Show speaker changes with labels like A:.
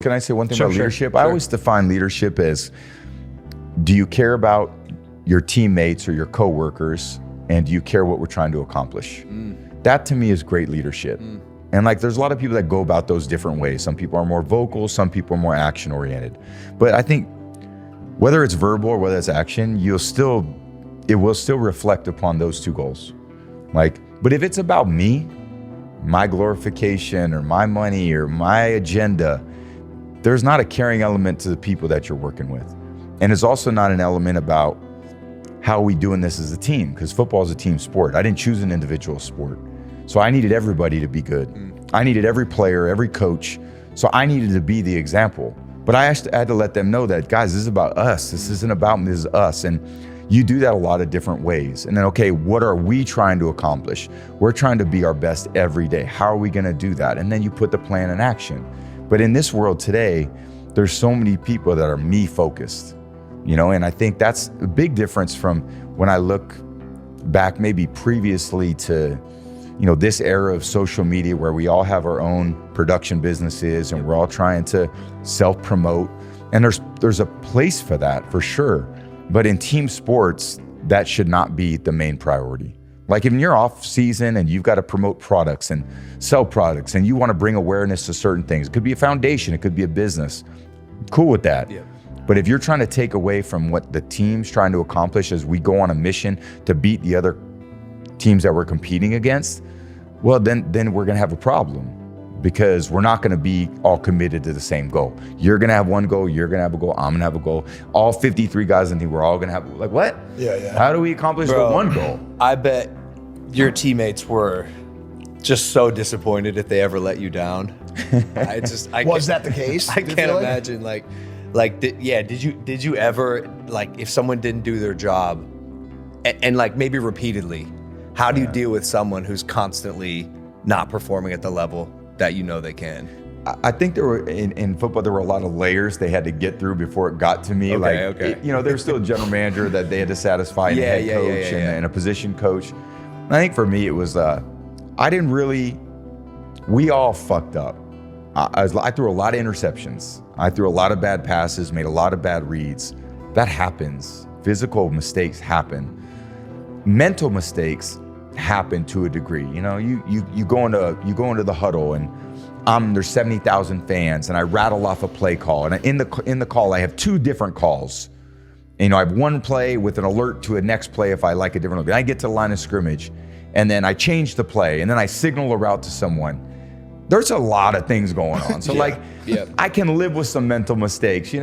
A: Can I say one thing
B: Sure,
A: about
B: sure,
A: leadership?
B: sure.
A: I always define leadership as, do you care about your teammates or your coworkers, and do you care what we're trying to accomplish? That to me is great leadership. And like, there's a lot of people that go about those different ways. Some people are more vocal, some people are more action oriented. But I think whether it's verbal or whether it's action, it will still reflect upon those two goals. But if it's about me, my glorification or my money or my agenda, there's not a caring element to the people that you're working with. And it's also not an element about how are we doing this as a team, because football is a team sport. I didn't choose an individual sport. So I needed everybody to be good. I needed every player, every coach. So I needed to be the example. But I had to let them know that, guys, this is about us. This isn't about me, this is us. And you do that a lot of different ways. And then, okay, what are we trying to accomplish? We're trying to be our best every day. How are we gonna do that? And then you put the plan in action. But in this world today, there's so many people that are me focused, and I think that's a big difference from when I look back maybe previously to, this era of social media where we all have our own production businesses and we're all trying to self-promote. And there's a place for that for sure. But in team sports, that should not be the main priority. Like if you're off season and you've got to promote products and sell products and you want to bring awareness to certain things, it could be a foundation, it could be a business, cool with that. Yeah. But if you're trying to take away from what the team's trying to accomplish as we go on a mission to beat the other teams that we're competing against, well, then we're going to have a problem, because we're not going to be all committed to the same goal. You're going to have one goal, you're going to have a goal, I'm going to have a goal. All 53 guys in the team, we're all going to have, like, what?
C: Yeah.
A: How do we accomplish the one goal?
B: I bet your teammates were just so disappointed if they ever let you down.
C: Was that the case?
B: I can't imagine. Did you ever, like, if someone didn't do their job and like maybe repeatedly, how do you deal with someone who's constantly not performing at the level that they can?
A: I think there were, in football, there were a lot of layers they had to get through before it got to me.
B: Okay.
A: There's still a general manager that they had to satisfy, and a head coach and a position coach. And I think for me, it was, we all fucked up. I threw a lot of interceptions. I threw a lot of bad passes, made a lot of bad reads. That happens. Physical mistakes happen. Mental mistakes happen to a degree. You go into the huddle and there's 70,000 fans and I rattle off a play call, and in the call I have two different calls. I have one play with an alert to a next play if I like a different. I get to the line of scrimmage and then I change the play and then I signal a route to someone. There's a lot of things going on. So I can live with some mental mistakes,